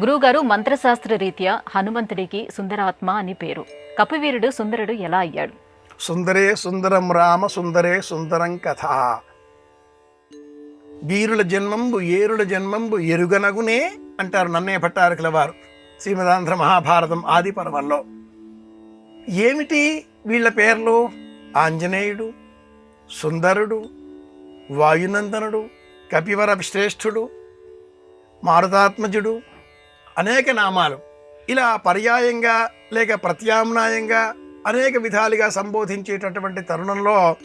గురువుగారు, మంత్రశాస్త్ర రీత్యా హనుమంతుడికి సుందరాత్మ అని పేరు. కపివీరుడు సుందరుడు ఎలా అయ్యాడు? సుందరే సుందరం రామ సుందరే సుందరం కథ. వీరుల జన్మంబు ఏరుల జన్మంబు ఎరుగనగునే అంటారు నన్నే భట్టారకుల వారు శ్రీమదాంధ్ర మహాభారతం ఆది పర్వంలో. ఏమిటి వీళ్ళ పేర్లు? ఆంజనేయుడు, సుందరుడు, వాయునందనుడు, కపివర శ్రేష్ఠుడు, మారుతాత్మజుడు, అనేక నామాలు. ఇలా పర్యాయంగా లేక ప్రత్యామ్నాయంగా అనేక విధాలుగా సంబోధించేటటువంటి తరుణంలో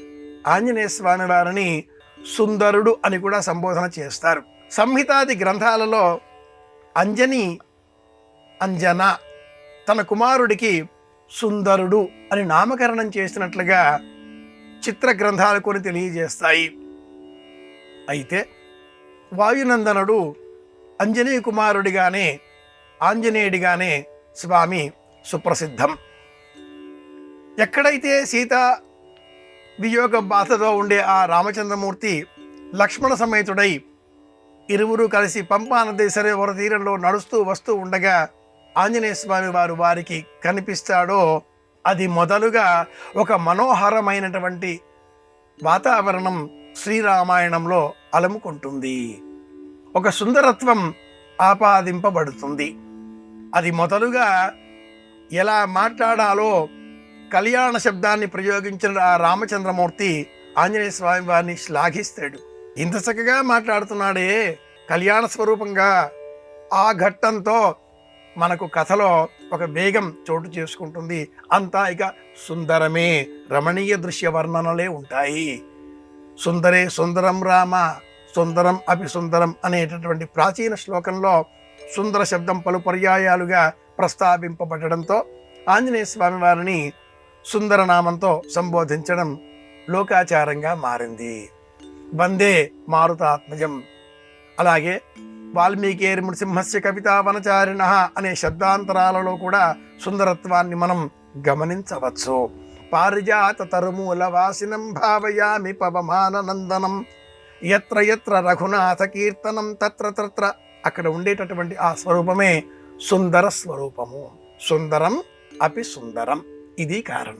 ఆంజనేయ స్వామి వారిని సుందరుడు అని కూడా సంబోధన చేస్తారు. సంహితాది గ్రంథాలలో అంజన తన కుమారుడికి సుందరుడు అని నామకరణం చేసినట్లుగా చిత్ర గ్రంథాలు కొన్ని తెలియజేస్తాయి. అయితే వాయునందనుడు అంజనీ కుమారుడిగానే ఆంజనేయుడిగానే స్వామి సుప్రసిద్ధం. ఎక్కడైతే సీతా వియోగ బాధతో ఉండే ఆ రామచంద్రమూర్తి లక్ష్మణ సమేతుడై ఇరువురు కలిసి పంపా నది సరోవర తీరంలో నడుస్తూ వస్తూ ఉండగా ఆంజనేయ స్వామి వారు వారికి కనిపిస్తాడో అది మొదలుగా ఒక మనోహరమైనటువంటి వాతావరణం శ్రీరామాయణంలో అలముకుంటుంది. ఒక సుందరత్వం ఆపాదింపబడుతుంది. అది మొదలుగా ఎలా మాట్లాడాలో కళ్యాణ శబ్దాన్ని ప్రయోగించిన ఆ రామచంద్రమూర్తి ఆంజనేయ స్వామి వారిని శ్లాఘిస్తాడు. ఇంత చక్కగా మాట్లాడుతున్నాడే కళ్యాణ స్వరూపంగా. ఆ ఘట్టంతో మనకు కథలో ఒక వేగం చోటు చేసుకుంటుంది. అంతా ఇక సుందరమే, రమణీయ దృశ్య వర్ణనలే ఉంటాయి. సుందరే సుందరం రామ సుందరం అపి సుందరం అనేటటువంటి ప్రాచీన శ్లోకంలో సుందర శబ్దం పలు పర్యాయాలుగా ప్రస్తావింపబడడంతో ఆంజనేయ స్వామి వారిని సుందరనామంతో సంబోధించడం లోకాచారంగా మారింది. వందే మారుతాత్మజం. అలాగే వాల్మీకి నృసింహస్య కవితా వనచారిణ అనే శబ్దాంతరాలలో కూడా సుందరత్వాన్ని మనం గమనించవచ్చు. పారిజాత తరుమూల వాసినం భావయామి పవమానందనం ఎత్ర ఎత్ర రఘునాథ కీర్తనం తత్ర తత్ర. అక్కడ ఉండేటటువంటి ఆ స్వరూపమే సుందర స్వరూపము. సుందరం అపి సుందరం. ఇది కారణం.